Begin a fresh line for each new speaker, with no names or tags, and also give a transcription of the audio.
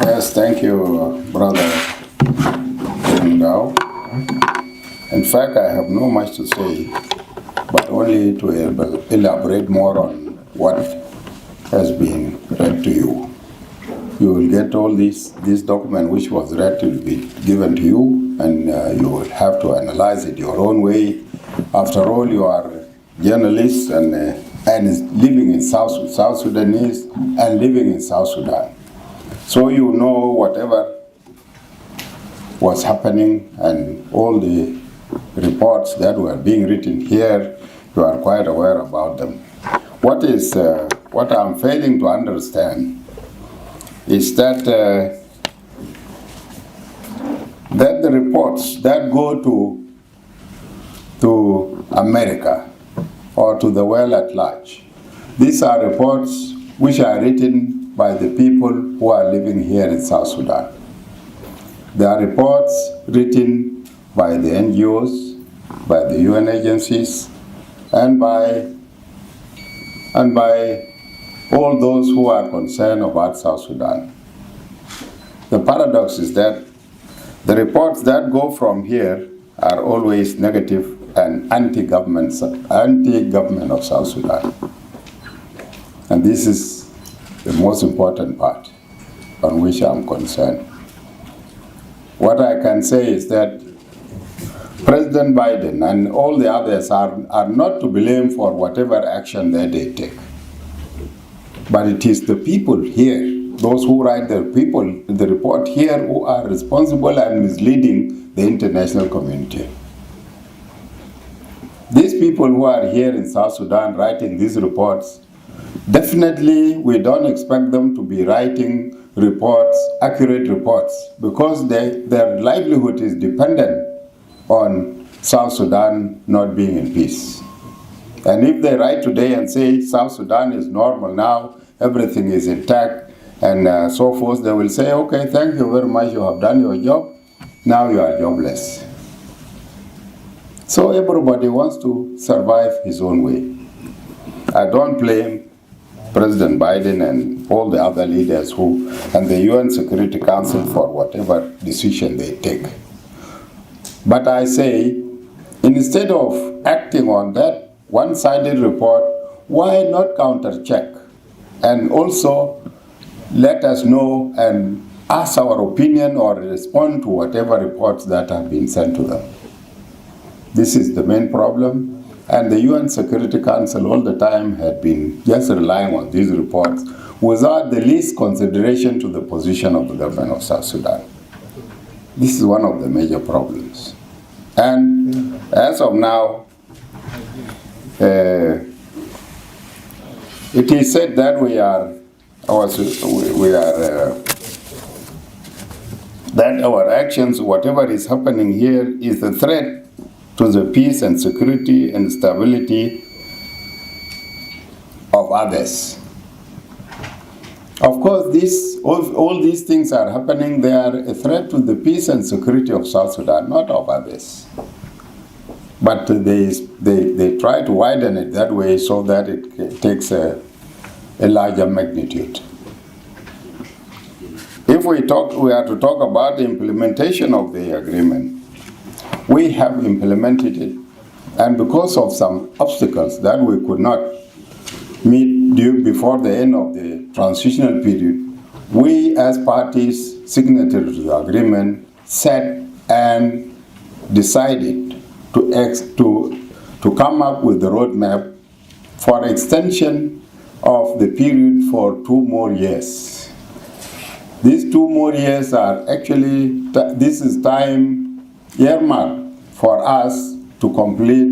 Yes, thank you, Brother Ndao. In fact, I have no much to say, but only to elaborate more on what has been read to you. You will get all this document which was read to be given to you, and you will have to analyze it your own way. After all, you are journalists and living in South Sudanese and living in South Sudan. So you know whatever was happening and all the reports that were being written here, you are quite aware about them. What I'm failing to understand is that the reports that go to America or to the world at large, these are reports which are written by the people who are living here in South Sudan. There are reports written by the NGOs, by the UN agencies, and by all those who are concerned about South Sudan. The paradox is that the reports that go from here are always negative and anti-government of South Sudan. And this is the most important part on which I'm concerned. What I can say is that President Biden and all the others are not to blame for whatever action that they take. But it is the people here, those who write the report here, who are responsible and misleading the international community. These people who are here in South Sudan writing these reports, definitely we don't expect them to be writing reports, accurate reports, because their livelihood is dependent on South Sudan not being in peace. And if they write today and say South Sudan is normal now, everything is intact, and so forth, they will say, okay, thank you very much, you have done your job, now you are jobless. So everybody wants to survive his own way. I don't blame President Biden and all the other leaders and the UN Security Council for whatever decision they take. But I say, instead of acting on that one-sided report, why not counter-check? And also let us know and ask our opinion or respond to whatever reports that have been sent to them. This is the main problem. And the UN Security Council all the time had been just relying on these reports without the least consideration to the position of the government of South Sudan. This is one of the major problems. And as of now, it is said that that our actions, whatever is happening here, is a threat to the peace and security and stability of others. Of course, all these things are happening. They are a threat to the peace and security of South Sudan, not of others. But they try to widen it that way so that it takes a larger magnitude. If we are to talk about the implementation of the agreement, we have implemented it, and because of some obstacles that we could not meet before the end of the transitional period, we as parties signatories to the agreement sat and decided to come up with the roadmap for extension of the period for 2 more years. These 2 more years are actually, this is time earmarked for us to complete